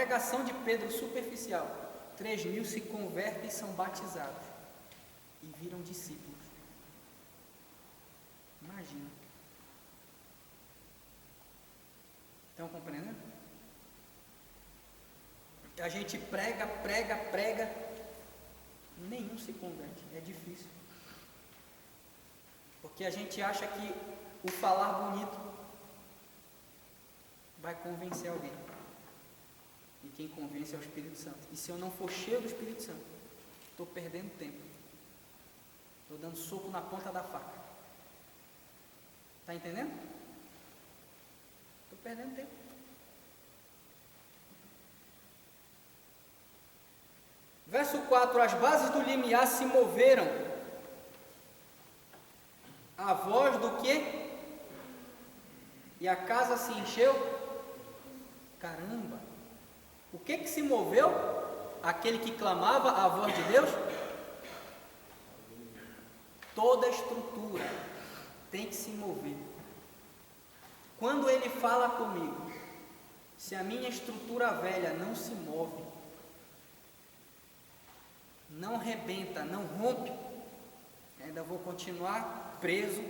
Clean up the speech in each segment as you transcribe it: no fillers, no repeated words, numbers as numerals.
pregação de Pedro superficial, 3.000 se convertem e são batizados e viram discípulos. Imagina. Estão compreendendo? A gente prega, nenhum se converte. É difícil. Porque a gente acha que o falar bonito vai convencer alguém. E quem convence é o Espírito Santo. E se eu não for cheio do Espírito Santo, estou perdendo tempo. Estou dando soco na ponta da faca. Está entendendo? Estou perdendo tempo. Verso 4: as bases do limiar se moveram. A voz do quê? E a casa se encheu. Caramba! O que se moveu? Aquele que clamava a voz de Deus? Toda a estrutura tem que se mover. Quando Ele fala comigo, se a minha estrutura velha não se move, não rebenta, não rompe, ainda vou continuar preso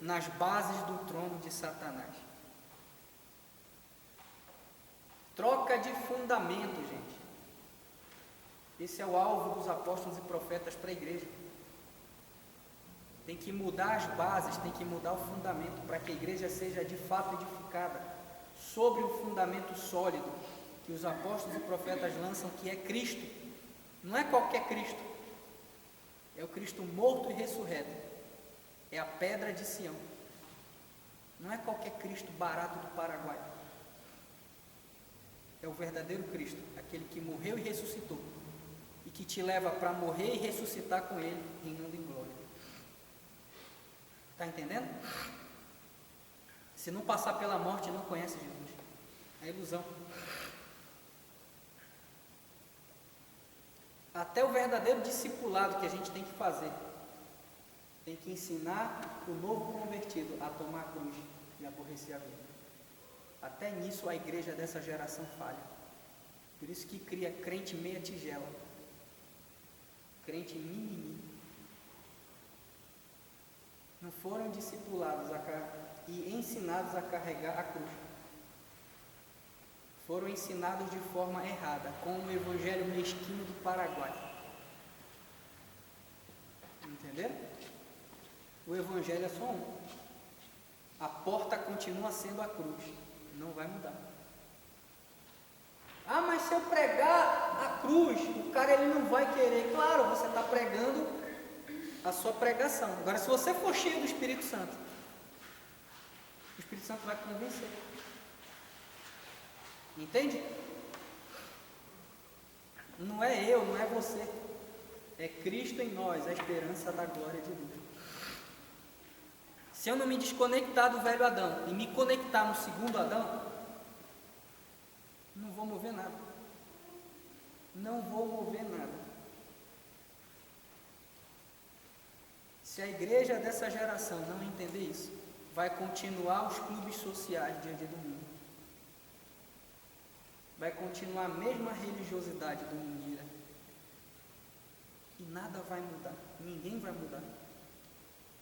nas bases do trono de Satanás. Troca de fundamento, gente. Esse é o alvo dos apóstolos e profetas para a igreja. Tem que mudar as bases, tem que mudar o fundamento para que a igreja seja de fato edificada sobre o fundamento sólido que os apóstolos e profetas lançam, que é Cristo. Não é qualquer Cristo, é o Cristo morto e ressurreto, é a pedra de Sião. Não é qualquer Cristo barato do Paraguai, é o verdadeiro Cristo, aquele que morreu e ressuscitou, e que te leva para morrer e ressuscitar com Ele, reinando em glória. Está entendendo? Se não passar pela morte, não conhece Jesus, é ilusão. Até o verdadeiro discipulado que a gente tem que fazer, tem que ensinar o novo convertido a tomar a cruz e aborrecer a vida. Até nisso a igreja dessa geração falha. Por isso que cria crente meia tigela, crente mimimi. Não foram discipulados e ensinados a carregar a cruz. Foram ensinados de forma errada, com o evangelho mesquinho do Paraguai. Entenderam? O evangelho é só um. A porta continua sendo a cruz. Não vai mudar. Ah, mas se eu pregar a cruz, o cara ele não vai querer. Claro, você está pregando a sua pregação. Agora, se você for cheio do Espírito Santo, o Espírito Santo vai convencer. Entende? Não é eu, não é você. É Cristo em nós, a esperança da glória de Deus. Se eu não me desconectar do velho Adão e me conectar no segundo Adão, não vou mover nada. Não vou mover nada. Se a igreja dessa geração não entender isso, vai continuar os clubes sociais dia do mundo. Vai continuar a mesma religiosidade do mundo. E nada vai mudar. Ninguém vai mudar.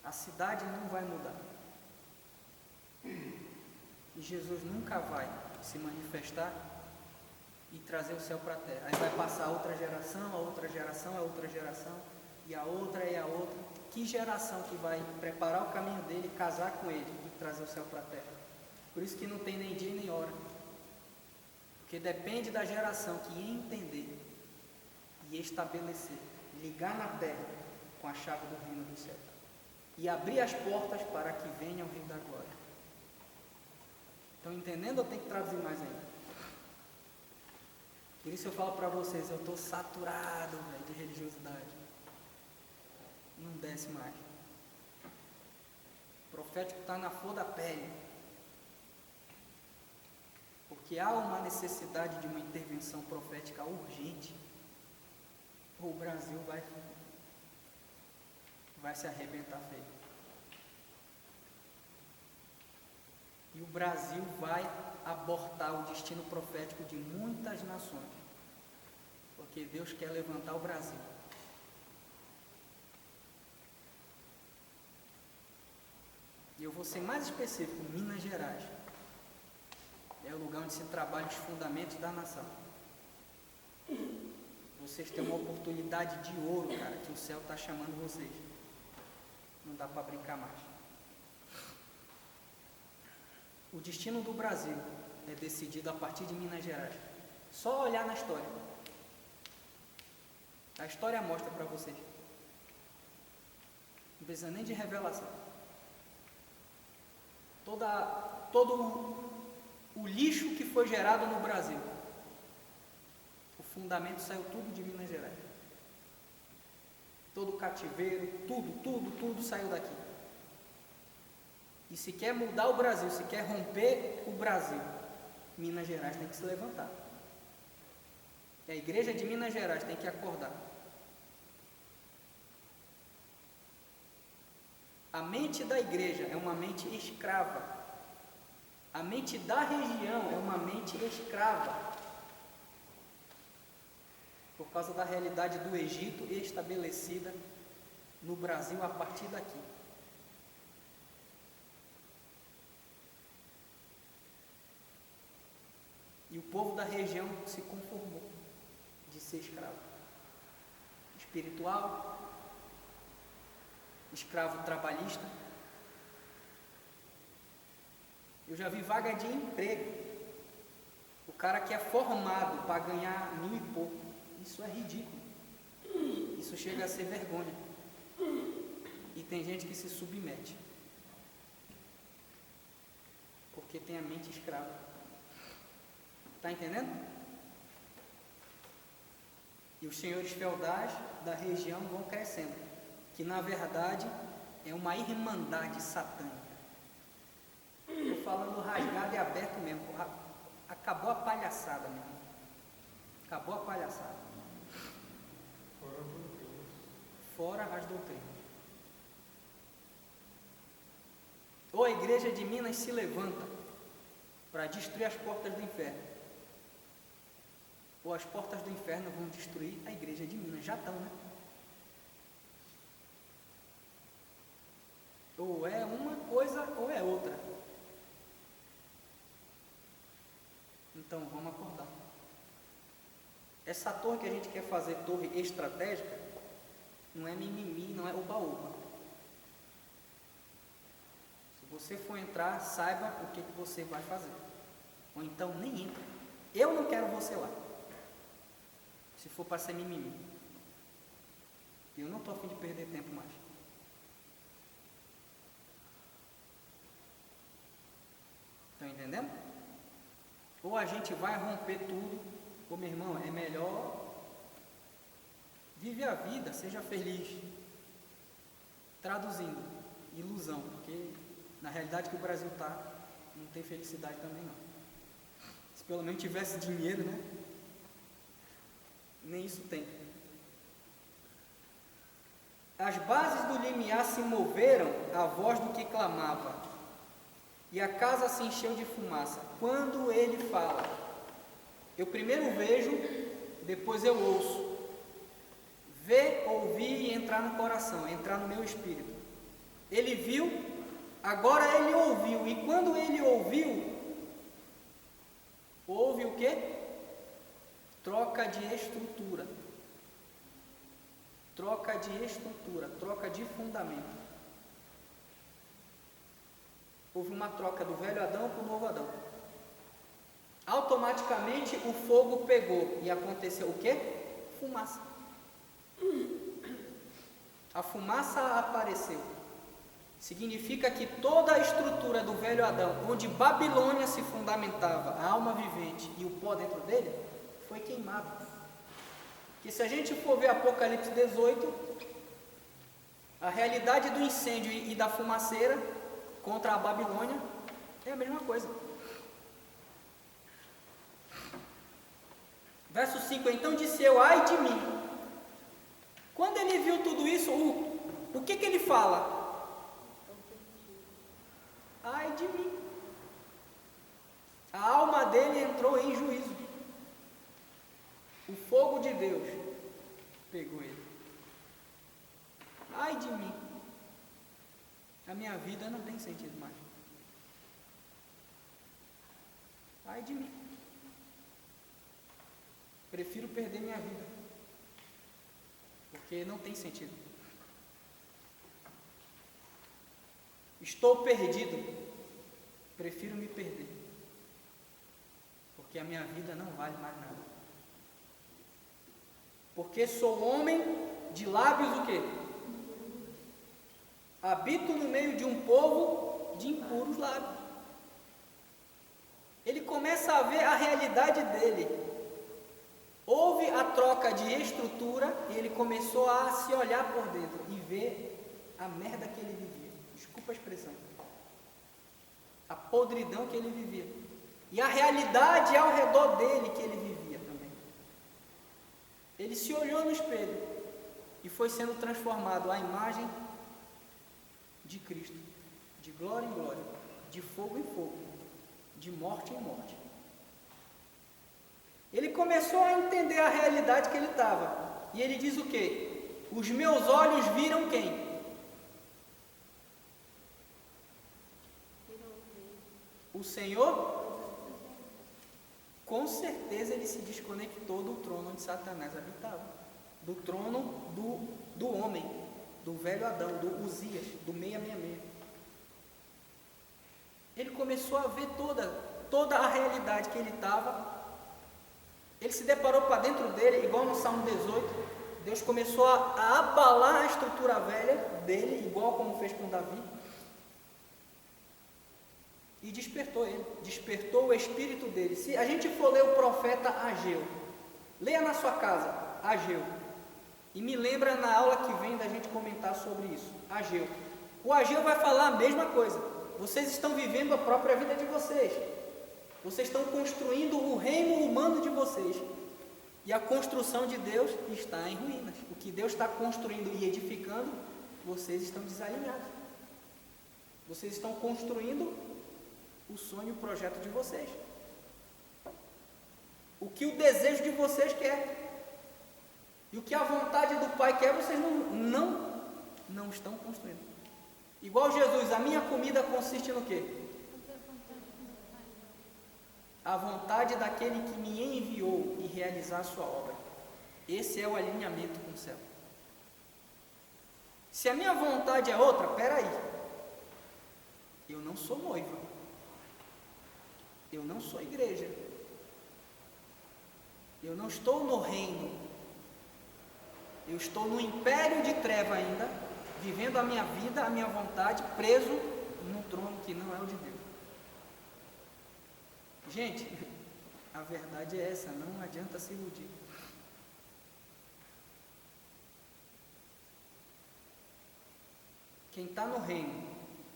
A cidade não vai mudar. E Jesus nunca vai se manifestar e trazer o céu para a terra. Aí vai passar outra geração, a outra geração, a outra geração, e a outra e a outra. Que geração que vai preparar o caminho dele, casar com ele e trazer o céu para a terra? Por isso que não tem nem dia nem hora. Porque depende da geração que entender e estabelecer, ligar na terra com a chave do reino do céu e abrir as portas para que venha o Rei da Glória. Estão entendendo ou tem que traduzir mais ainda? Por isso eu falo para vocês, eu estou saturado de religiosidade. Não desce mais. O profético está na flor da pele. Porque há uma necessidade de uma intervenção profética urgente. Ou o Brasil vai se arrebentar feio. E o Brasil vai abortar o destino profético de muitas nações, porque Deus quer levantar o Brasil. E eu vou ser mais específico: Minas Gerais é o lugar onde se trabalha os fundamentos da nação. Vocês têm uma oportunidade de ouro, cara, que o céu está chamando vocês. Não dá para brincar mais. O destino do Brasil é decidido a partir de Minas Gerais. Só olhar na história. A história mostra para vocês. Não precisa nem de revelação. Todo o lixo que foi gerado no Brasil, o fundamento saiu tudo de Minas Gerais. Todo o cativeiro, tudo saiu daqui. E se quer mudar o Brasil, se quer romper o Brasil, Minas Gerais tem que se levantar. E a igreja de Minas Gerais tem que acordar. A mente da igreja é uma mente escrava. A mente da região é uma mente escrava. Por causa da realidade do Egito estabelecida no Brasil a partir daqui. E o povo da região se conformou de ser escravo. Espiritual, escravo trabalhista. Eu já vi vaga de emprego. O cara que é formado para ganhar 1.000 e pouco. Isso é ridículo. Isso chega a ser vergonha. E tem gente que se submete. Porque tem a mente escrava. Está entendendo? E os senhores feudais da região vão crescendo. Que na verdade é uma irmandade satânica. Estou falando rasgado e aberto mesmo. Acabou a palhaçada, meu irmão. Acabou a palhaçada. Fora as doutrinas. Ou a igreja de Minas se levanta para destruir as portas do inferno, ou as portas do inferno vão destruir a igreja de Minas. Já estão, né? Ou é uma coisa ou é outra. Então vamos acordar. Essa torre que a gente quer fazer, torre estratégica, não é mimimi, não é oba-oba. Se você for entrar, saiba o que você vai fazer. Ou então nem entra. Eu não quero você lá. Se for para ser mimimi. Eu não estou a fim de perder tempo mais. Estão entendendo? Ou a gente vai romper tudo, ou meu irmão, é melhor vive a vida, seja feliz. Traduzindo, ilusão, porque na realidade que o Brasil está, não tem felicidade também não. Se pelo menos tivesse dinheiro, né? Nem isso tem. As bases do limiar se moveram à voz do que clamava, e a casa se encheu de fumaça. Quando ele fala, eu primeiro vejo, depois eu ouço. Ver, ouvir e entrar no coração, entrar no meu espírito. Ele viu, agora ele ouviu. E quando ele ouviu, houve o quê? Troca de estrutura. Troca de estrutura, troca de fundamento. Houve uma troca do velho Adão para o novo Adão. Automaticamente o fogo pegou e aconteceu o quê? Fumaça. A fumaça apareceu. Significa que toda a estrutura do velho Adão, onde Babilônia se fundamentava, a alma vivente e o pó dentro dele, foi queimado. Que se a gente for ver Apocalipse 18, a realidade do incêndio e da fumaceira contra a Babilônia é a mesma coisa. Verso 5, então disse eu, ai de mim. Quando ele viu tudo isso, o que ele fala? Ai de mim. entrou em juízo. O fogo de Deus pegou ele. Ai de mim, a minha vida não tem sentido mais. Ai de mim, prefiro perder minha vida, porque não tem sentido. Estou perdido, prefiro me perder, porque a minha vida não vale mais nada. Porque sou homem de lábios o quê? Habito no meio de um povo de impuros lábios. Ele começa a ver a realidade dele. Houve a troca de estrutura e ele começou a se olhar por dentro e ver a merda que ele vivia. Desculpa a expressão. A podridão que ele vivia. E a realidade ao redor dele que ele vivia também. Ele se olhou no espelho e foi sendo transformado à imagem de Cristo, de glória em glória, de fogo em fogo, de morte em morte. Ele começou a entender a realidade que ele estava. E ele diz o quê? Os meus olhos viram quem? O Senhor? Com certeza ele se desconectou do trono onde Satanás habitava. Do trono do homem, do velho Adão, do Uzias, do 666. Ele começou a ver toda a realidade que ele estava. Ele se deparou para dentro dele, igual no Salmo 18. Deus começou a abalar a estrutura velha dele, igual como fez com Davi. E despertou ele, despertou o espírito dele. Se a gente for ler o profeta Ageu, leia na sua casa, Ageu. E me lembra na aula que vem da gente comentar sobre isso, Ageu. O Ageu vai falar a mesma coisa. Vocês estão vivendo a própria vida de vocês. Vocês estão construindo o reino humano de vocês. E a construção de Deus está em ruínas. O que Deus está construindo e edificando, vocês estão desalinhados. Vocês estão construindo o sonho e o projeto de vocês. O que o desejo de vocês quer. E o que a vontade do Pai quer, vocês não estão construindo. Igual Jesus, a minha comida consiste no quê? A vontade daquele que me enviou e realizar a sua obra. Esse é o alinhamento com o céu. Se a minha vontade é outra, peraí. Eu não sou noiva. Eu não sou igreja. Eu não estou no reino. Eu estou no império de treva ainda, vivendo a minha vida, a minha vontade, preso num trono que não é o de Deus. Gente, a verdade é essa, não adianta se iludir. Quem está no reino,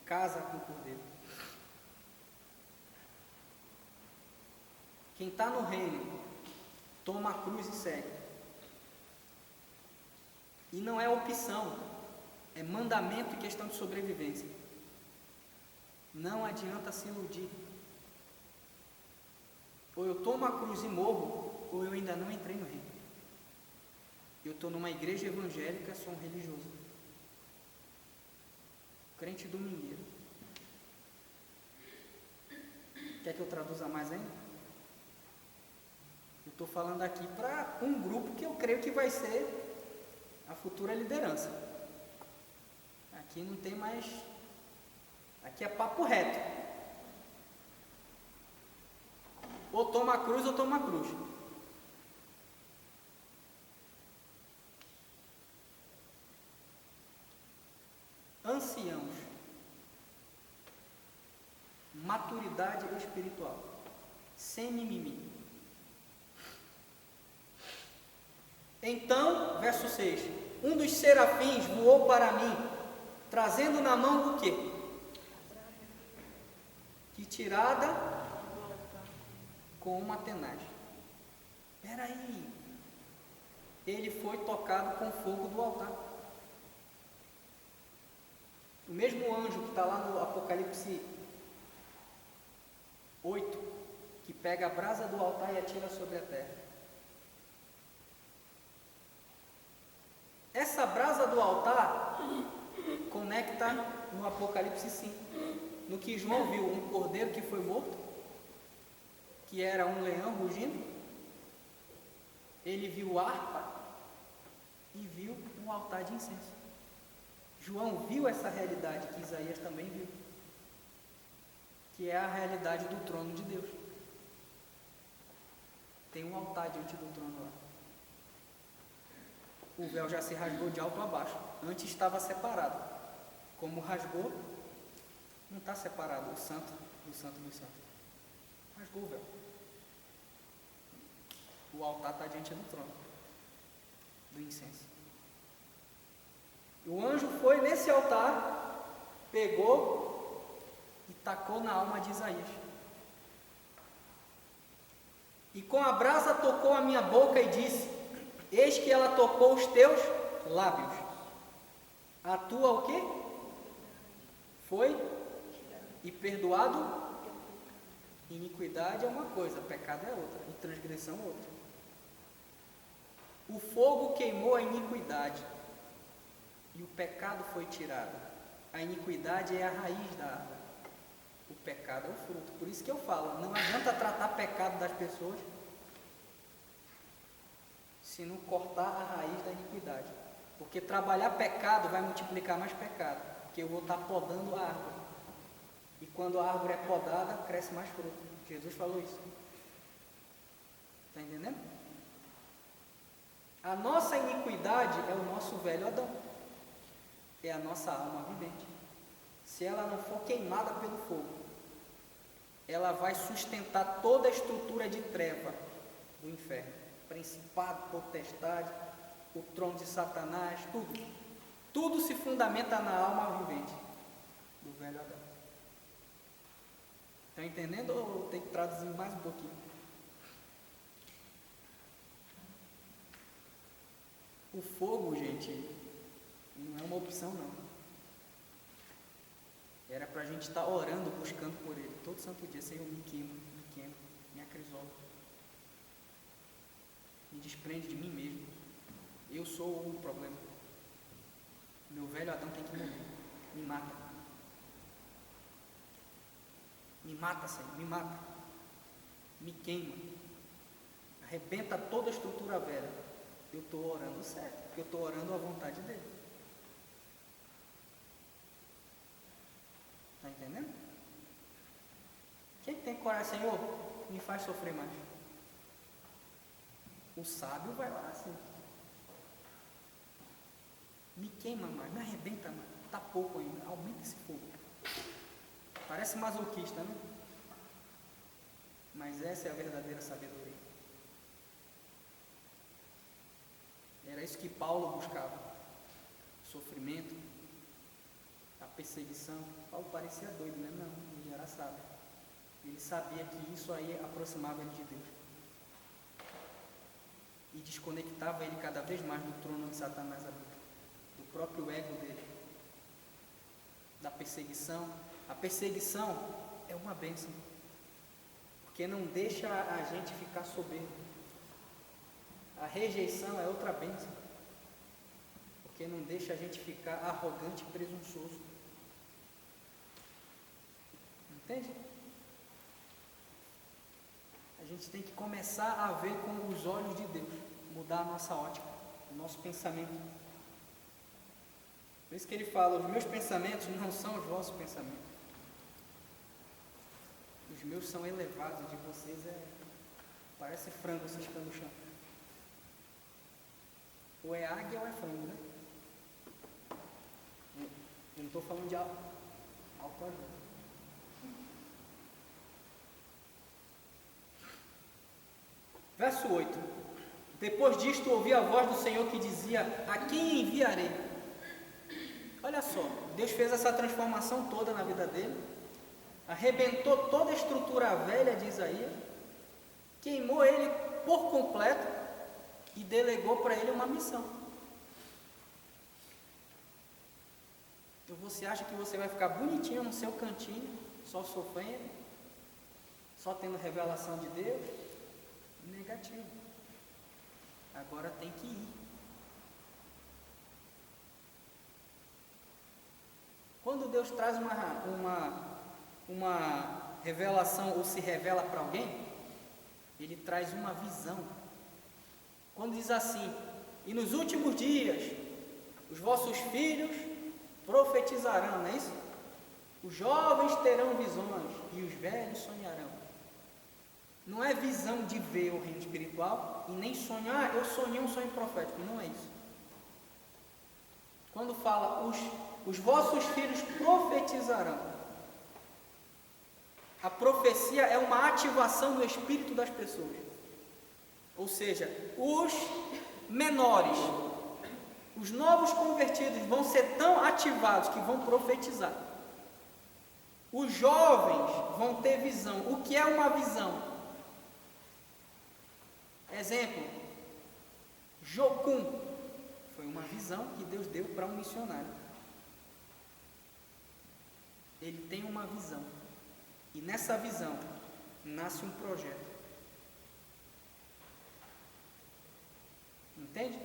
casa com o Cordeiro. Quem está no reino, toma a cruz e segue. E não é opção, é mandamento e questão de sobrevivência. Não adianta se iludir. Ou eu tomo a cruz e morro, ou eu ainda não entrei no reino. Eu estou numa igreja evangélica, sou um religioso. Crente domingueiro. Quer que eu traduza mais ainda? Eu estou falando aqui para um grupo que eu creio que vai ser a futura liderança. Aqui não tem mais. Aqui é papo reto. Ou toma a cruz ou toma a cruz. Anciãos. Maturidade espiritual. Sem mimimi. Então, verso 6. Um dos serafins voou para mim, trazendo na mão o quê? Que tirada com uma tenaz. Espera aí. Ele foi tocado com fogo do altar. O mesmo anjo que está lá no Apocalipse 8, que pega a brasa do altar e atira sobre a terra. Essa brasa do altar conecta no Apocalipse 5, no que João viu um cordeiro que foi morto, que era um leão rugindo. Ele viu harpa e viu um altar de incenso. João viu essa realidade que Isaías também viu, que é a realidade do trono de Deus. Tem um altar diante do trono lá. O véu já se rasgou de alto a baixo. Antes estava separado. Como rasgou, não está separado o santo do santo dos santos. Rasgou o véu. O altar está diante do trono do incenso. O anjo foi nesse altar, pegou e tacou na alma de Isaías. E com a brasa tocou a minha boca e disse: eis que ela tocou os teus lábios. A tua o quê? Foi? E perdoado? Iniquidade é uma coisa, pecado é outra, e transgressão é outra. O fogo queimou a iniquidade, e o pecado foi tirado. A iniquidade é a raiz da árvore. O pecado é o fruto. Por isso que eu falo, não adianta tratar pecado das pessoas se não cortar a raiz da iniquidade. Porque trabalhar pecado vai multiplicar mais pecado, porque eu vou estar podando a árvore. E quando a árvore é podada, cresce mais fruto. Jesus falou isso. Está entendendo? A nossa iniquidade é o nosso velho Adão. É a nossa alma vivente. Se ela não for queimada pelo fogo, ela vai sustentar toda a estrutura de treva do inferno. Principado, potestade, o trono de Satanás, tudo. Tudo se fundamenta na alma vivente do velho Adão. Estão entendendo ou tem que traduzir mais um pouquinho? O fogo, gente, não é uma opção não. Era para a gente estar orando, buscando por ele. Todo santo dia, Senhor, me queima, me acrisola. Me desprende de mim mesmo. Eu sou o problema. Meu velho Adão tem que morrer. Me mata. Me mata, Senhor, me mata. Me queima. Arrebenta toda a estrutura velha. Eu estou orando certo, porque eu estou orando à vontade dele. Está entendendo? Quem tem coragem, Senhor, me faz sofrer mais. O sábio vai lá assim. Me queima mais, me arrebenta mais. Está pouco ainda, aumenta esse fogo. Parece masoquista, né? Mas essa é a verdadeira sabedoria. Era isso que Paulo buscava. O sofrimento, a perseguição. Paulo parecia doido, né? Não, ele era sábio. Ele sabia que isso aí aproximava ele de Deus. E desconectava ele cada vez mais do trono de Satanás ali, do próprio ego dele, da perseguição. A perseguição é uma bênção, porque não deixa a gente ficar soberbo. A rejeição é outra bênção, porque não deixa a gente ficar arrogante e presunçoso. Entende? A gente tem que começar a ver com os olhos de Deus, mudar a nossa ótica, o nosso pensamento. Por isso que ele fala, os meus pensamentos não são os vossos pensamentos. Os meus são elevados, de vocês parece frango ciscando no chão. Ou é águia ou é frango, né? Eu não estou falando de autoajuda. Verso 8. Depois disto ouvi a voz do Senhor que dizia: a quem enviarei? Olha só, Deus fez essa transformação toda na vida dele, arrebentou toda a estrutura velha de Isaías, queimou ele por completo e delegou para ele uma missão. Então você acha que você vai ficar bonitinho no seu cantinho, só sofrendo? Só tendo revelação de Deus? Negativo. Agora tem que ir. Quando Deus traz uma revelação ou se revela para alguém, Ele traz uma visão. Quando diz assim: e nos últimos dias os vossos filhos profetizarão, não é isso? Os jovens terão visões e os velhos sonharão. Não é visão de ver o reino espiritual e nem sonhar, eu sonhei um sonho profético, não é isso. Quando fala os vossos filhos profetizarão, a profecia é uma ativação do espírito das pessoas. Ou seja, os menores, os novos convertidos vão ser tão ativados que vão profetizar. Os jovens vão ter visão. O que é uma visão? Exemplo, Jocum foi uma visão que Deus deu para um missionário. Ele tem uma visão. E nessa visão nasce um projeto. Entende?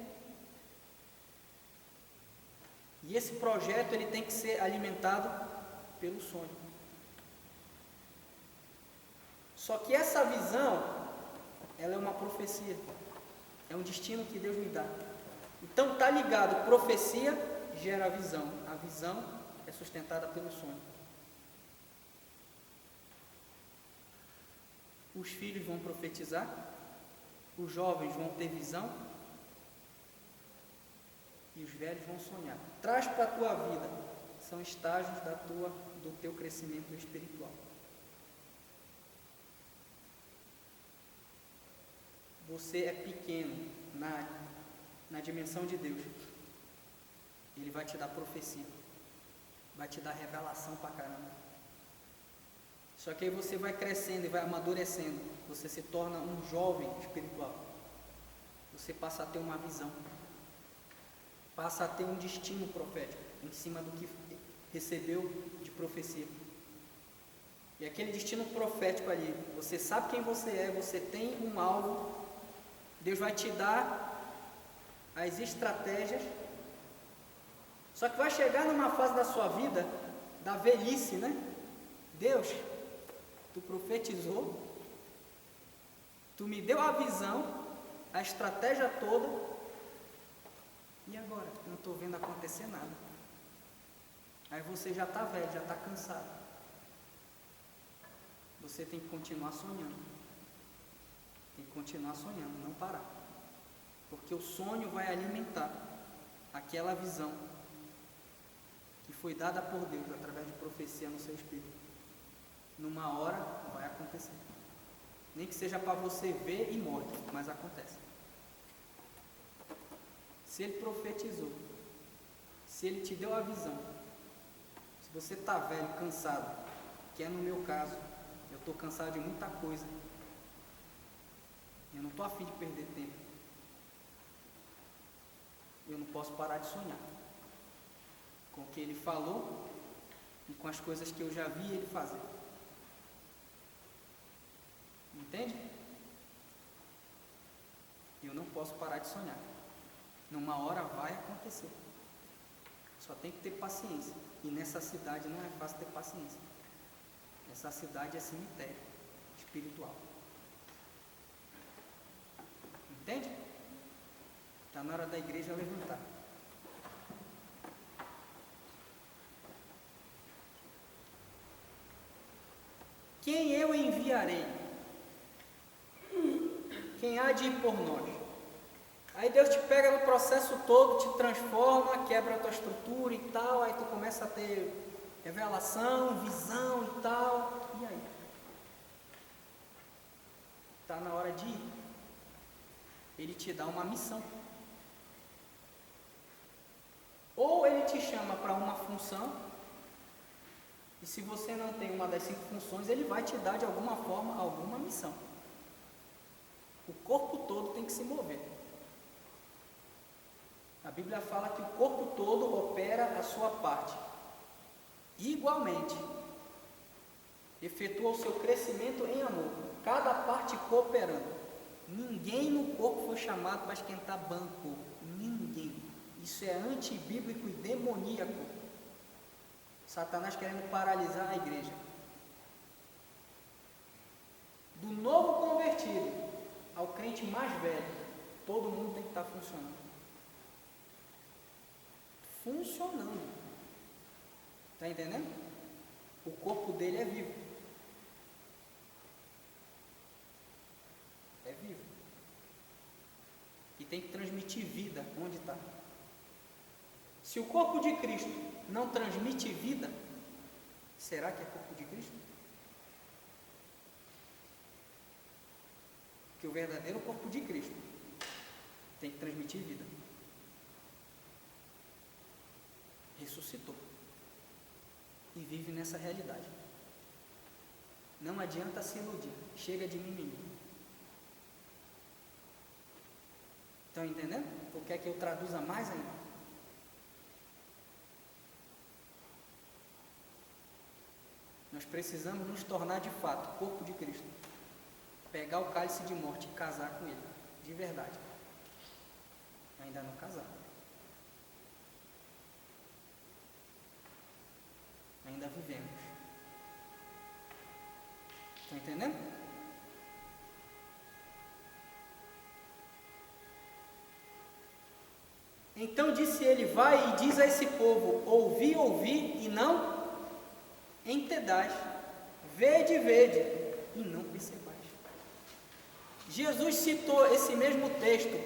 E esse projeto ele tem que ser alimentado pelo sonho. Só que essa visão, ela é uma profecia. É um destino que Deus me dá. Então está ligado, profecia gera visão. A visão é sustentada pelo sonho. Os filhos vão profetizar, os jovens vão ter visão e os velhos vão sonhar. Traz para a tua vida, são estágios do teu crescimento espiritual. Você é pequeno na dimensão de Deus. Ele vai te dar profecia, vai te dar revelação para caramba. Só que aí você vai crescendo e vai amadurecendo. Você se torna um jovem espiritual. Você passa a ter uma visão. Passa a ter um destino profético em cima do que recebeu de profecia. E aquele destino profético ali, você sabe quem você é, você tem um alvo. Deus vai te dar as estratégias. Só que vai chegar numa fase da sua vida, da velhice, né? Deus, tu profetizou, tu me deu a visão, a estratégia toda, e agora? Eu não estou vendo acontecer nada. Aí você já está velho, já está cansado. Você tem que continuar sonhando. Tem que continuar sonhando, não parar. Porque o sonho vai alimentar aquela visão que foi dada por Deus através de profecia no seu espírito. Numa hora vai acontecer. Nem que seja para você ver e morrer, mas acontece. Se ele profetizou, se ele te deu a visão, se você está velho, cansado, que é no meu caso, eu estou cansado de muita coisa, eu não estou a fim de perder tempo, eu não posso parar de sonhar com o que ele falou e com as coisas que eu já vi ele fazer. Entende? Eu não posso parar de sonhar. Numa hora vai acontecer. Só tem que ter paciência. E nessa cidade não é fácil ter paciência. Essa cidade é cemitério espiritual. Entende? Está na hora da igreja levantar. Quem eu enviarei? Quem há de ir por nós? Aí Deus te pega no processo todo, te transforma, quebra a tua estrutura e tal, aí tu começa a ter revelação, visão e tal, e aí? Está na hora de ir. Ele te dá uma missão. Ou ele te chama para uma função, e se você não tem uma das 5 funções, ele vai te dar de alguma forma alguma missão. O corpo todo tem que se mover. A Bíblia fala que o corpo todo opera a sua parte. Igualmente, efetua o seu crescimento em amor, cada parte cooperando. Ninguém no corpo foi chamado para esquentar banco, ninguém. Isso é antibíblico e demoníaco. Satanás querendo paralisar a igreja. Do novo convertido ao crente mais velho, todo mundo tem que estar funcionando. Funcionando. Está entendendo? O corpo dele é vivo. É vivo. E tem que transmitir vida onde está. Se o corpo de Cristo não transmite vida, será que é corpo de Cristo? Porque o verdadeiro corpo de Cristo tem que transmitir vida. Ressuscitou. E vive nessa realidade. Não adianta se iludir. Chega de mimimi. Estão entendendo? Ou quer que eu traduza mais ainda? Nós precisamos nos tornar de fato corpo de Cristo. Pegar o cálice de morte e casar com ele. De verdade. Ainda não casar. Ainda vivemos. Estão entendendo? Então disse ele: vai e diz a esse povo: ouvi, ouvi, e não entendais, vede, vede, e não percebais. Jesus citou esse mesmo texto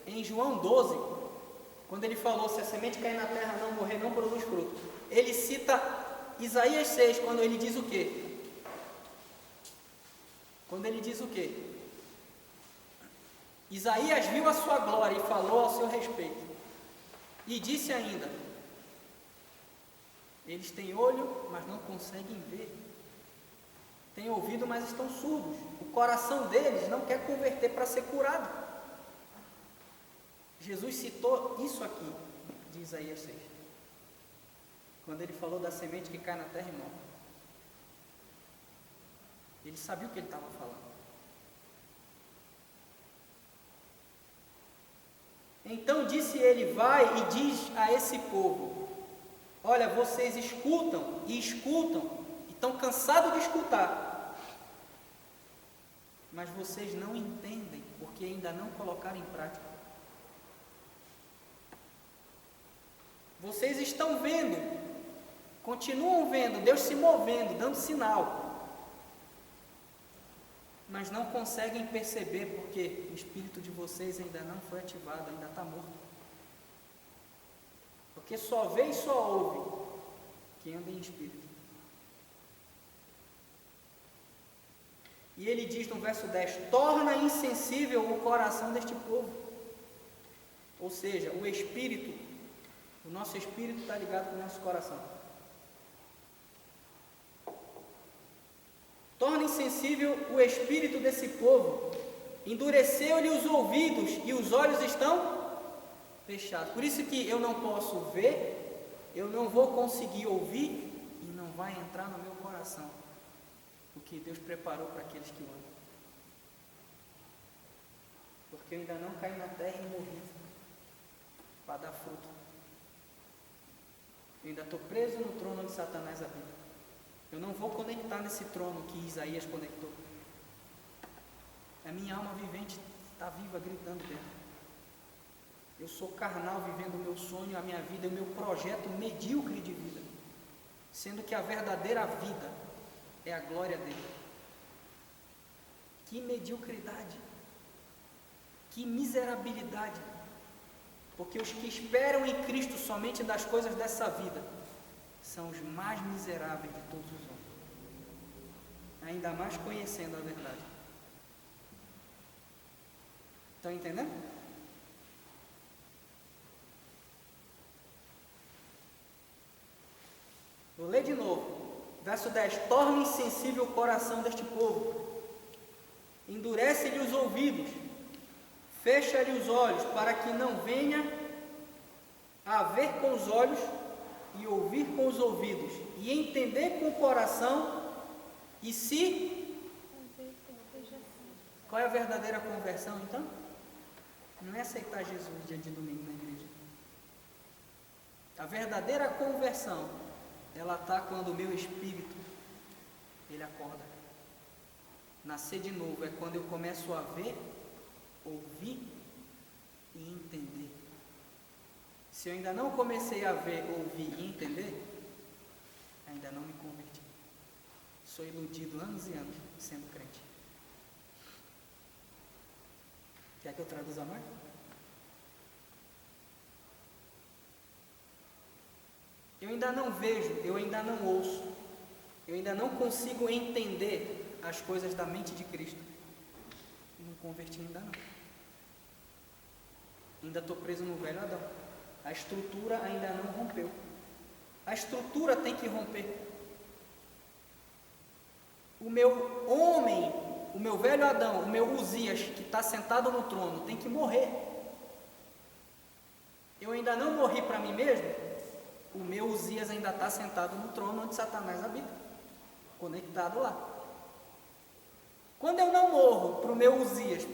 em João 12, quando ele falou: se a semente cair na terra, não morrer, não produz fruto. Ele cita Isaías 6, quando ele diz o quê? Quando ele diz o quê? Isaías viu a sua glória e falou ao seu respeito. E disse ainda: eles têm olho, mas não conseguem ver. Têm ouvido, mas estão surdos. O coração deles não quer converter para ser curado. Jesus citou isso aqui, de Isaías 6. Quando ele falou da semente que cai na terra e morre. Ele sabia o que ele estava falando. Então disse ele: vai e diz a esse povo: olha, vocês escutam e escutam, e estão cansados de escutar, mas vocês não entendem, porque ainda não colocaram em prática. Vocês estão vendo, continuam vendo Deus se movendo, dando sinal, mas não conseguem perceber, porque o espírito de vocês ainda não foi ativado, ainda está morto. Porque só vê e só ouve quem anda em espírito. E ele diz no verso 10: torna insensível o coração deste povo. Ou seja, o espírito, o nosso espírito está ligado com o nosso coração. Torna insensível o espírito desse povo, endureceu-lhe os ouvidos e os olhos estão fechados. Por isso que eu não posso ver, eu não vou conseguir ouvir e não vai entrar no meu coração o que Deus preparou para aqueles que o amam. Porque eu ainda não caí na terra e morri para dar fruto. Eu ainda estou preso no trono onde Satanás habita. Eu não vou conectar nesse trono que Isaías conectou. A minha alma vivente está viva, gritando dentro. Eu sou carnal, vivendo o meu sonho, a minha vida, o meu projeto medíocre de vida, sendo que a verdadeira vida é a glória dele. Que mediocridade, que miserabilidade, porque os que esperam em Cristo somente das coisas dessa vida são os mais miseráveis de todos os homens, ainda mais conhecendo a verdade. Estão entendendo? Vou ler de novo, verso 10: torna insensível o coração deste povo, endurece-lhe os ouvidos, fecha-lhe os olhos, para que não venha a ver com os olhos, e ouvir com os ouvidos, e entender com o coração, E se... Qual é a verdadeira conversão, então? Não é aceitar Jesus dia de domingo na igreja. A verdadeira conversão, ela está quando o meu espírito, ele acorda. Nascer de novo é quando eu começo a ver, ouvir e entender. Se eu ainda não comecei a ver, ouvir e entender, ainda não me converti. Sou iludido anos e anos sendo crente. Quer que eu traduza mais? Eu ainda não vejo, eu ainda não ouço, eu ainda não consigo entender as coisas da mente de Cristo. Não converti ainda não. Ainda estou preso no velho Adão. A estrutura ainda não rompeu. A estrutura tem que romper. O meu homem, o meu velho Adão, o meu Uzias, que está sentado no trono, tem que morrer. Eu ainda não morri para mim mesmo. O meu Uzias ainda está sentado no trono onde Satanás habita, conectado lá. Quando eu não morro para o meu Uzias,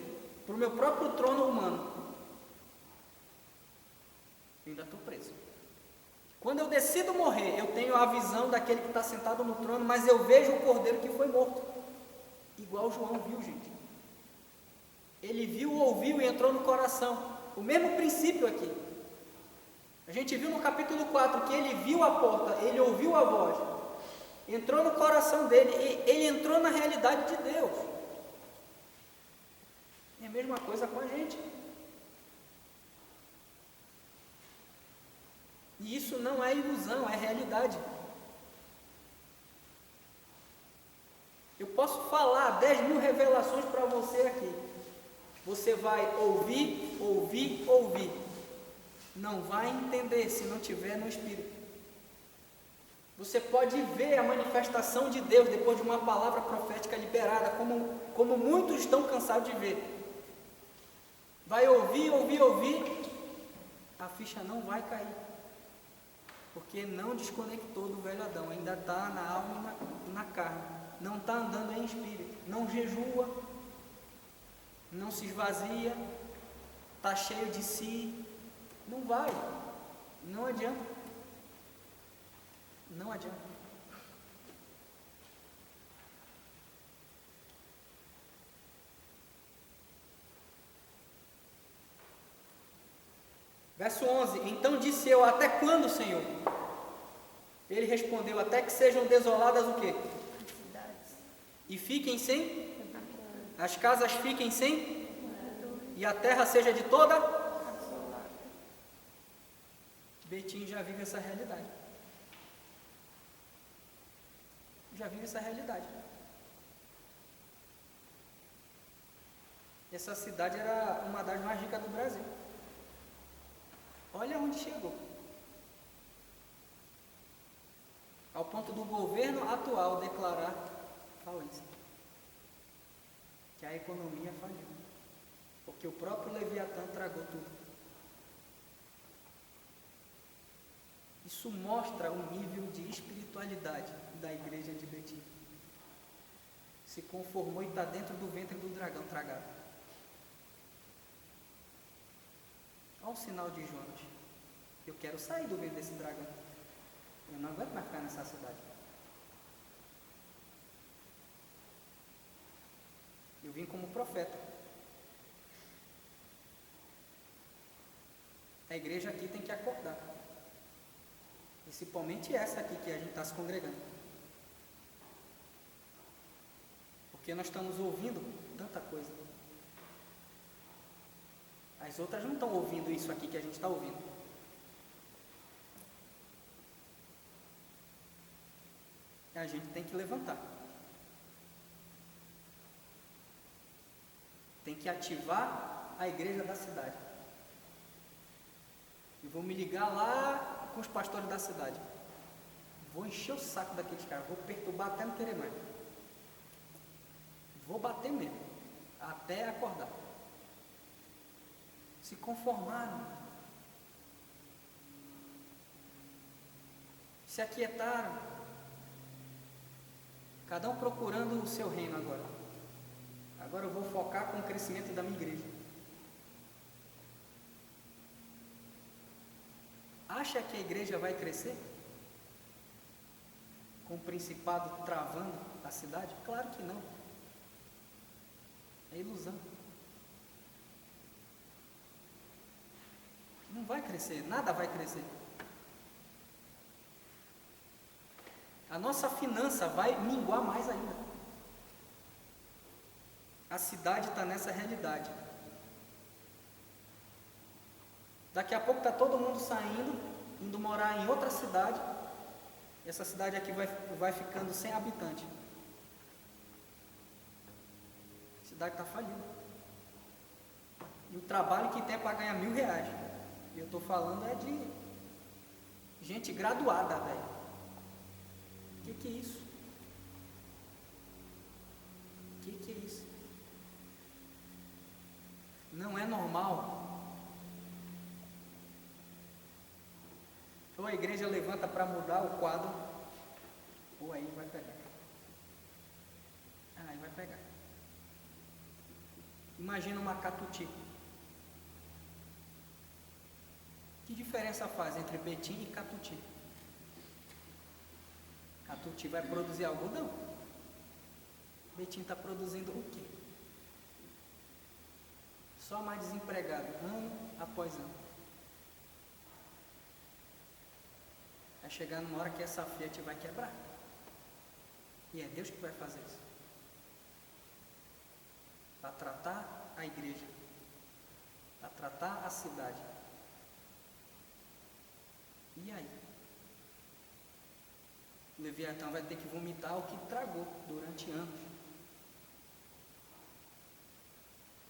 para o meu próprio trono humano, eu ainda estou preso. Quando eu decido morrer, eu tenho a visão daquele que está sentado no trono, mas eu vejo o cordeiro que foi morto. Igual João viu, gente. Ele viu, ouviu e entrou no coração. O mesmo princípio aqui. A gente viu no capítulo 4 que ele viu a porta, ele ouviu a voz, entrou no coração dele, ele entrou na realidade de Deus. É a mesma coisa com a gente. E isso não é ilusão, é realidade. Eu posso falar 10.000 revelações para você aqui. Você vai ouvir, ouvir, ouvir. Não vai entender se não tiver no Espírito. Você pode ver a manifestação de Deus depois de uma palavra profética liberada, como muitos estão cansados de ver. Vai ouvir, ouvir, ouvir, a ficha não vai cair. Porque não desconectou do velho Adão, ainda está na alma e na carne. Não está andando em espírito, não jejua, não se esvazia, está cheio de si. Não vai, não adianta. Não adianta. Verso 11: Então disse eu: até quando, Senhor? Ele respondeu: até que sejam desoladas o quê? E fiquem sem? As casas fiquem sem? E a terra seja de toda? Betim já vive essa realidade. Já vive essa realidade. Essa cidade era uma das mais ricas do Brasil. Olha onde chegou. Ao ponto do governo atual declarar falência. Que a economia faliu. Porque o próprio Leviatã tragou tudo. Isso mostra o nível de espiritualidade da igreja de Betim. Se conformou e está dentro do ventre do dragão tragado. Olha o sinal de Jonas. Eu quero sair do ventre desse dragão. Eu não aguento mais ficar nessa cidade. Eu vim como profeta. A igreja aqui tem que acordar. Principalmente essa aqui que a gente está se congregando. Porque nós estamos ouvindo tanta coisa. As outras não estão ouvindo isso aqui que a gente está ouvindo. A gente tem que levantar. Tem que ativar a igreja da cidade. E vou me ligar lá com os pastores da cidade. Vou encher o saco daqueles caras. Vou perturbar até não querer mais. Vou bater mesmo. Até acordar. Se conformaram. Se aquietaram. Cada um procurando o seu reino agora. Agora eu vou focar com o crescimento da minha igreja. Acha que a igreja vai crescer? Com o principado travando a cidade? Claro que não. É ilusão. Não vai crescer, nada vai crescer. A nossa finança vai minguar mais ainda. A cidade está nessa realidade. Daqui a pouco está todo mundo saindo, indo morar em outra cidade. Essa cidade aqui vai ficando sem habitante. A cidade está falida. E o trabalho que tem é para ganhar R$1.000. E eu estou falando é de gente graduada, velho. O que é isso? O que é isso? Não é normal. Ou a igreja levanta para mudar o quadro, ou aí vai pegar. Aí vai pegar. Imagina uma catuti. Que diferença faz entre Betim e catuti? Catuti vai produzir algodão. Betim está produzindo o quê? Só mais desempregado, ano após ano. Vai chegar numa hora que essa Fiat vai quebrar. E é Deus que vai fazer isso. Para tratar a igreja. Para tratar a cidade. E aí? O Leviatã vai ter que vomitar o que tragou durante anos.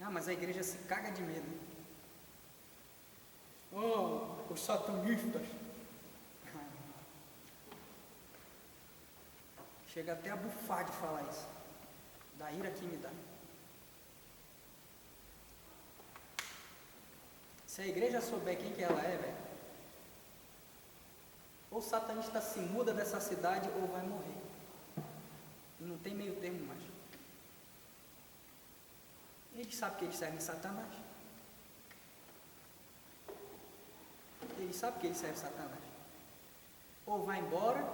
Ah, mas a igreja se caga de medo. Oh, os satanistas. Chega até a bufar de falar isso. Da ira que me dá. Se a igreja souber quem que ela é, velho, ou o satanista se muda dessa cidade ou vai morrer. E não tem meio termo mais. Eles sabem que eles servem Satanás. Eles sabem que eles servem Satanás. Ou vai embora,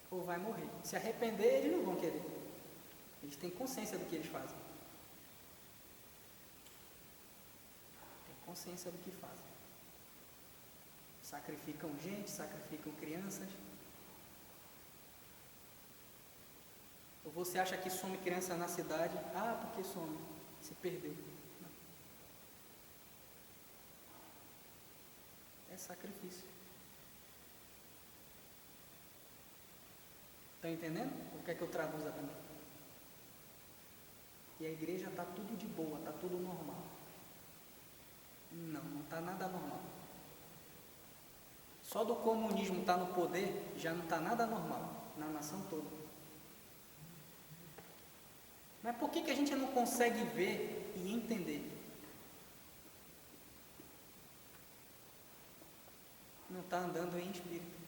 ou vai morrer. Se arrepender, eles não vão querer. Eles têm consciência do que eles fazem. Têm consciência do que fazem. Sacrificam gente, sacrificam crianças. Ou você acha que some criança na cidade? Ah, porque some? Se perdeu. Não. É sacrifício. Está entendendo? O que é que eu traduzo também? E a igreja está tudo de boa, está tudo normal. Não, não está nada normal. Só do comunismo estar no poder, já não está nada normal, na nação toda. Mas por que a gente não consegue ver e entender? Não está andando em espírito.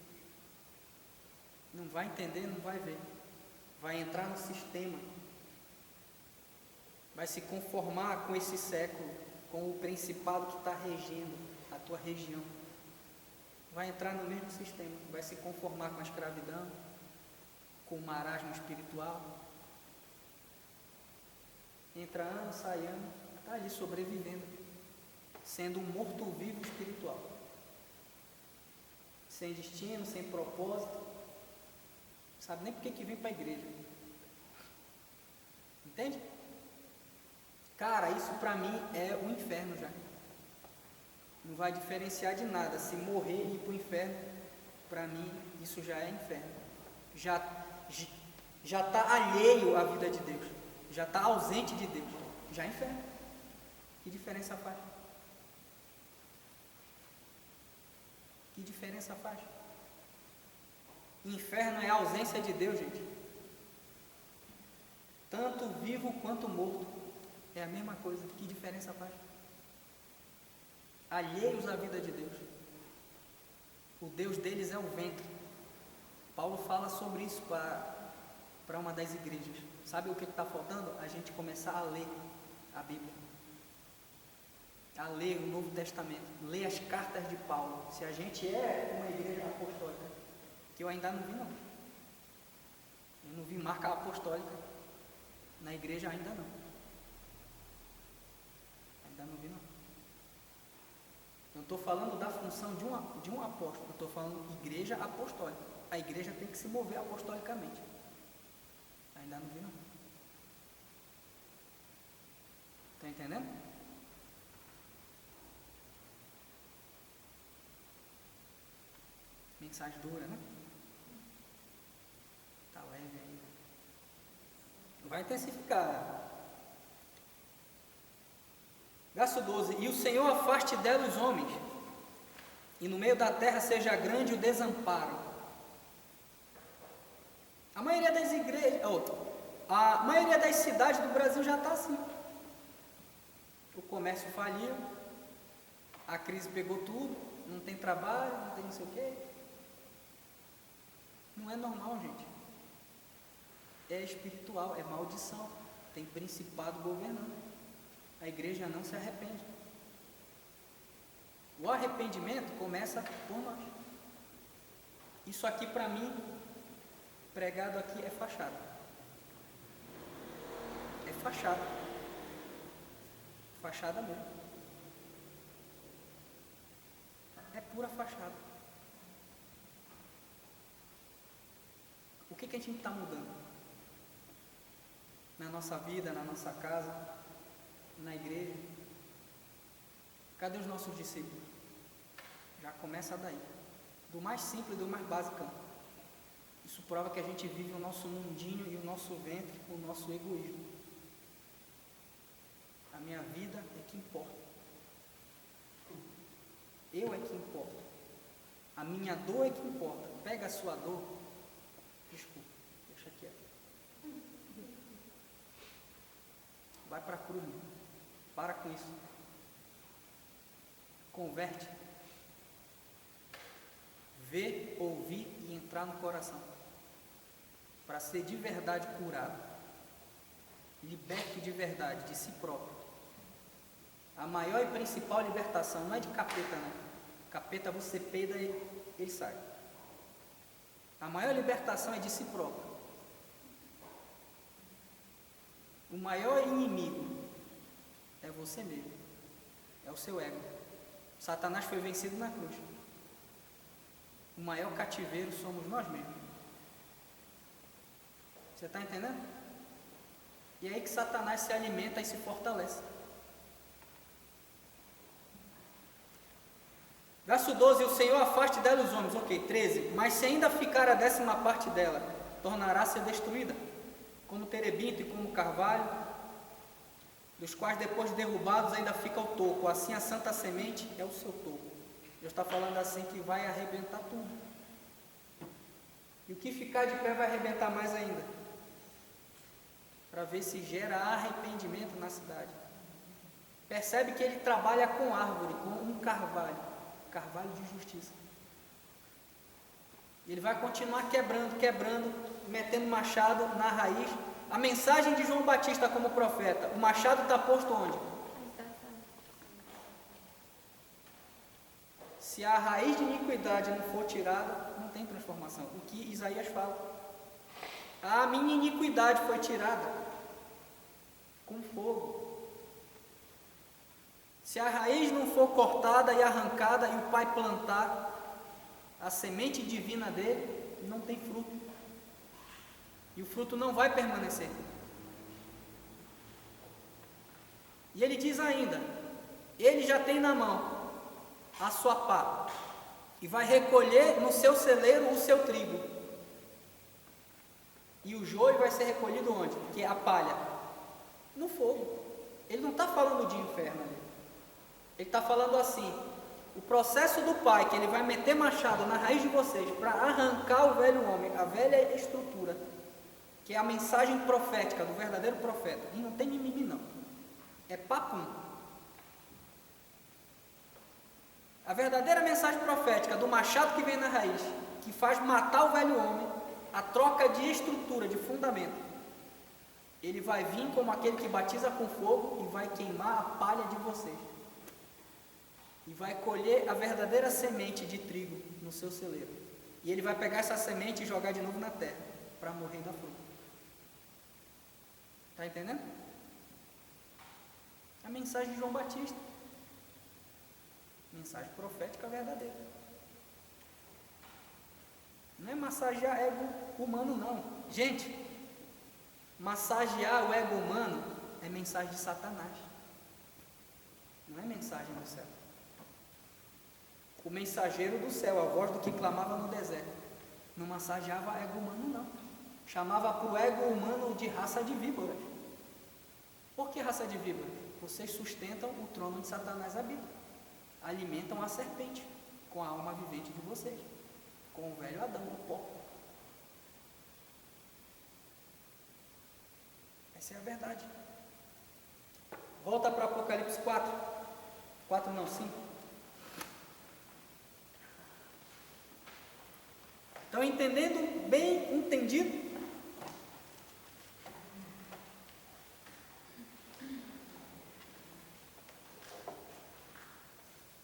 Não vai entender, não vai ver. Vai entrar no sistema. Vai se conformar com esse século, com o principado que está regendo a tua região. Vai entrar no mesmo sistema. Vai se conformar com a escravidão, com o marasmo espiritual. Entra ano, sai ano, está ali sobrevivendo, sendo um morto-vivo espiritual. Sem destino, sem propósito. Sabe nem por que vem para a igreja. Entende? Cara, isso para mim é o inferno já. Não vai diferenciar de nada. Se morrer e ir para o inferno, para mim isso já é inferno. Já está alheio à vida de Deus. Já está ausente de Deus. Já é inferno. Que diferença faz? Que diferença faz? Inferno é a ausência de Deus, gente. Tanto vivo quanto morto. É a mesma coisa. Que diferença faz? Alheios à vida de Deus. O Deus deles é o ventre. Paulo fala sobre isso para para uma das igrejas. Sabe o que está faltando? A gente começar a ler a Bíblia, a ler o Novo Testamento, ler as cartas de Paulo. Se a gente é uma igreja apostólica, que eu ainda não vi não. Eu não vi marca apostólica na igreja ainda não. Ainda não vi não. Eu estou falando da função de um apóstolo, eu estou falando igreja apostólica. A igreja tem que se mover apostolicamente. Ainda não vi não. Está entendendo? Mensagem dura, né? Tá leve aí. Vai intensificar. Verso 12: E o Senhor afaste dela os homens, e no meio da terra seja grande o desamparo. A maioria das igrejas, a maioria das cidades do Brasil já está assim. O comércio faliu, a crise pegou tudo, não tem trabalho, não tem não sei o quê. Não é normal, gente. É espiritual, é maldição. Tem principado governando. A igreja não se arrepende. O arrependimento começa por nós. Isso aqui para mim, pregado aqui, é fachada. É fachada. Fachada mesmo. É pura fachada. O que a gente está mudando? Na nossa vida, na nossa casa, na igreja. Cadê os nossos discípulos? Já começa daí. Do mais simples, do mais básico. Isso prova que a gente vive o nosso mundinho e o nosso ventre, o nosso egoísmo. A minha vida é que importa. Eu é que importa. A minha dor é que importa. Pega a sua dor. Desculpa, deixa quieto. Vai para a cruz, irmão. Para com isso. Converte. Ver, ouvir e entrar no coração. Para ser de verdade curado. Liberto de verdade, de si próprio. A maior e principal libertação não é de capeta, não. Capeta você peida e ele sai. A maior libertação é de si próprio. O maior inimigo é você mesmo. É o seu ego. Satanás foi vencido na cruz. O maior cativeiro somos nós mesmos. Você está entendendo? E é aí que Satanás se alimenta e se fortalece. Verso 12: O Senhor afaste dela os homens. Ok, 13. Mas se ainda ficar a 10ª parte dela, tornará-se destruída, como terebinto e como carvalho, dos quais depois de derrubados ainda fica o toco. Assim a santa semente é o seu toco. Deus está falando assim que vai arrebentar tudo. E o que ficar de pé vai arrebentar mais ainda. Para ver se gera arrependimento na cidade. Percebe que ele trabalha com árvore, com um carvalho. Carvalho de justiça. E ele vai continuar quebrando, metendo machado na raiz. A mensagem de João Batista como profeta. O machado está posto onde? Se a raiz de iniquidade não for tirada, não tem transformação. O que Isaías fala. A minha iniquidade foi tirada com fogo. Se a raiz não for cortada e arrancada e o Pai plantar a semente divina dele, não tem fruto. E o fruto não vai permanecer. E ele diz ainda, ele já tem na mão a sua pá e vai recolher no seu celeiro o seu trigo. E o joio vai ser recolhido onde? Que é a palha. No fogo. Ele não está falando de inferno ali. Ele está falando assim, o processo do Pai, que ele vai meter machado na raiz de vocês, para arrancar o velho homem, a velha estrutura, que é a mensagem profética do verdadeiro profeta. E não tem mimimi não. É papum. A verdadeira mensagem profética do machado que vem na raiz, que faz matar o velho homem, a troca de estrutura, de fundamento. Ele vai vir como aquele que batiza com fogo e vai queimar a palha de vocês. E vai colher a verdadeira semente de trigo no seu celeiro. E ele vai pegar essa semente e jogar de novo na terra, para morrer da fruta. Está entendendo? A mensagem de João Batista. Mensagem profética verdadeira. Não é massagear ego humano, não. Gente, massagear o ego humano é mensagem de Satanás. Não é mensagem do céu. O mensageiro do céu, a voz do que clamava no deserto, não massageava ego humano, não. Chamava para o ego humano de raça de víboras. Por que raça de víboras? Vocês sustentam o trono de Satanás habita. Alimentam a serpente com a alma vivente de vocês, com o velho Adão, o pó. Essa é a verdade. Volta para Apocalipse 4. 4 não, 5. Estão entendendo bem entendido?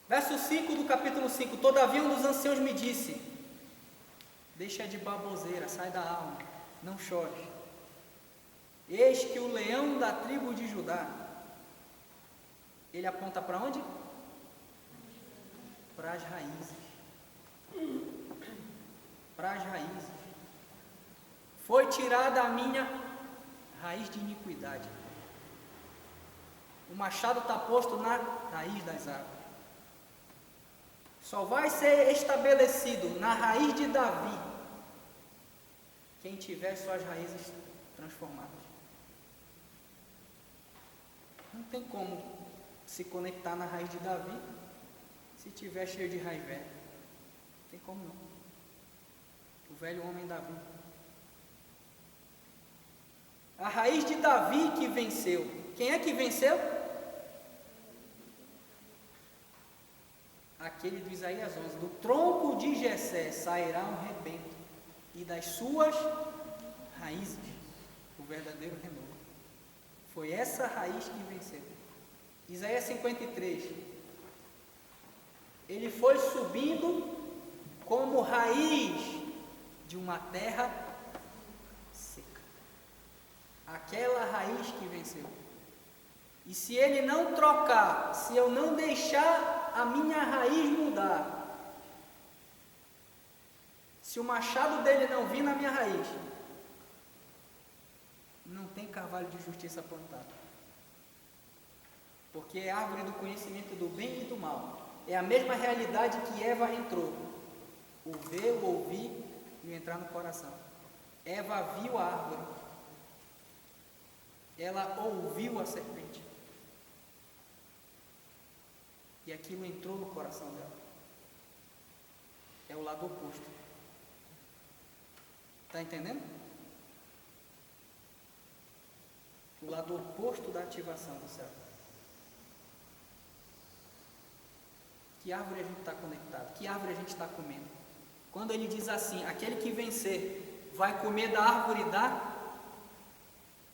Verso 5 do capítulo 5. Todavia um dos anciãos me disse: deixa de baboseira, sai da alma, não chores. Eis que o leão da tribo de Judá, ele aponta para onde? Para as raízes. Para as raízes. Foi tirada a minha raiz de iniquidade. O machado está posto na raiz das árvores. Só vai ser estabelecido na raiz de Davi quem tiver suas raízes transformadas. Não tem como se conectar na raiz de Davi se tiver cheio de raiz velha. Não tem como não. O velho homem Davi. A raiz de Davi que venceu. Quem é que venceu? Aquele do Isaías 11. Do tronco de Jessé sairá um rebento, e das suas raízes o verdadeiro renovo. Foi essa raiz que venceu. Isaías 53. Ele foi subindo como raiz de uma terra seca. Aquela raiz que venceu. E se ele não trocar, se eu não deixar a minha raiz mudar, se o machado dele não vir na minha raiz, não tem carvalho de justiça plantado. Porque é árvore do conhecimento do bem e do mal. É a mesma realidade que Eva entrou. O ver, o ouvir e o entrar no coração. Eva viu a árvore. Ela ouviu a serpente. E aquilo entrou no coração dela. É o lado oposto. Está entendendo? O lado oposto da ativação do céu. Que árvore a gente está conectado? Que árvore a gente está comendo? Quando ele diz assim, aquele que vencer vai comer da árvore da...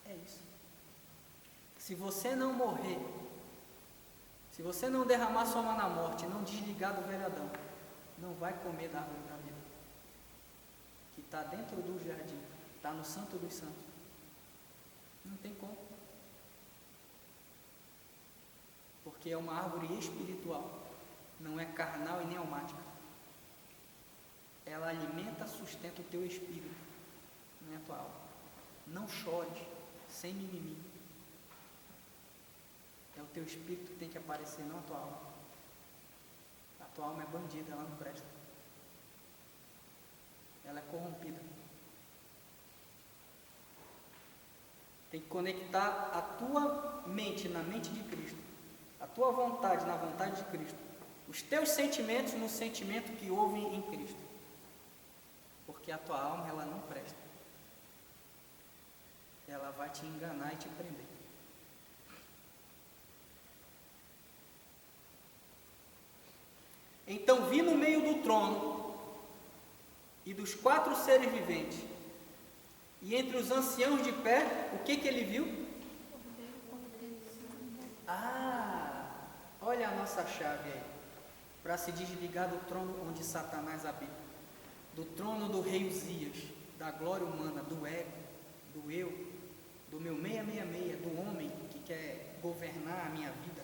É isso. Se você não morrer, se você não derramar sua alma na morte, não desligar do velho Adão, não vai comer da árvore da vida. Que está dentro do jardim, está no santo dos santos. Não tem como. Porque é uma árvore espiritual. Não é carnal e nem almática. Ela alimenta, sustenta o teu espírito, não é a tua alma. Não chores, sem mimimi. É o teu espírito que tem que aparecer, não a tua alma. A tua alma é bandida, ela não presta. Ela é corrompida. Tem que conectar a tua mente na mente de Cristo. A tua vontade na vontade de Cristo. Os teus sentimentos no sentimento que ouvem em Cristo. Porque a tua alma, ela não presta. Ela vai te enganar e te prender. Então vi no meio do trono e dos 4 seres viventes E entre os anciãos de pé, o que ele viu? Olha a nossa chave aí, para se desligar do trono onde Satanás habita, do trono do rei Uzias, da glória humana, do ego, do eu, do meu 666, do homem que quer governar a minha vida.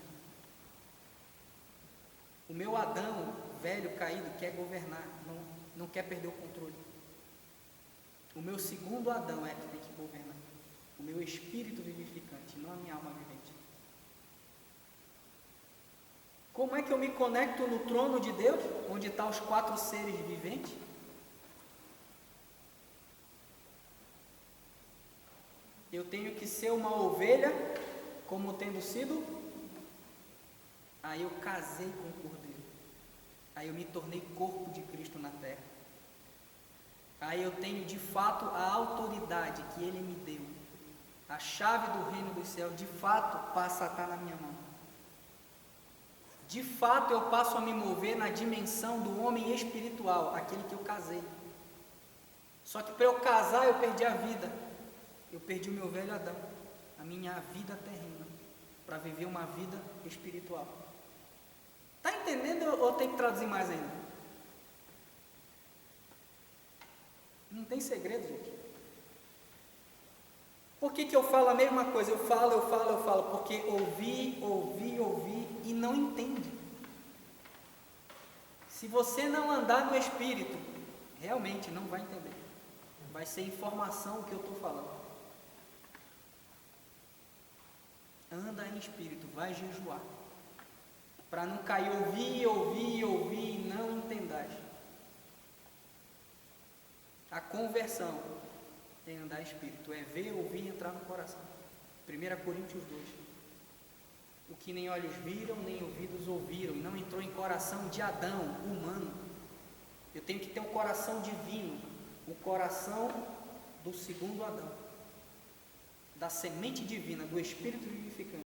O meu Adão, velho, caído, quer governar, não quer perder o controle. O meu segundo Adão é que tem que governar. O meu espírito vivificante, não a minha alma vivente. Como é que eu me conecto no trono de Deus, onde estão os 4 seres viventes? Eu tenho que ser uma ovelha, como tendo sido. Aí eu casei com o Cordeiro. Aí eu me tornei corpo de Cristo na terra. Aí eu tenho de fato a autoridade que Ele me deu. A chave do reino dos céus, de fato, passa a estar na minha mão. De fato, eu passo a me mover na dimensão do homem espiritual, aquele que eu casei. Só que para eu casar, eu perdi a vida. Eu perdi o meu velho Adão, a minha vida terrena, para viver uma vida espiritual. Está entendendo ou tem que traduzir mais ainda? Não tem segredo, gente. Por que eu falo a mesma coisa? Eu falo, porque ouvi e não entende. Se você não andar no Espírito, realmente não vai entender. Vai ser informação o que eu estou falando. Anda em Espírito, vai jejuar. Para não cair ouvir e não entendais. A conversão é andar em Espírito, é ver, ouvir e entrar no coração. 1 Coríntios 2. O que nem olhos viram, nem ouvidos ouviram, e não entrou em coração de Adão, humano. Eu tenho que ter um coração divino, o coração do segundo Adão, da semente divina, do Espírito vivificante.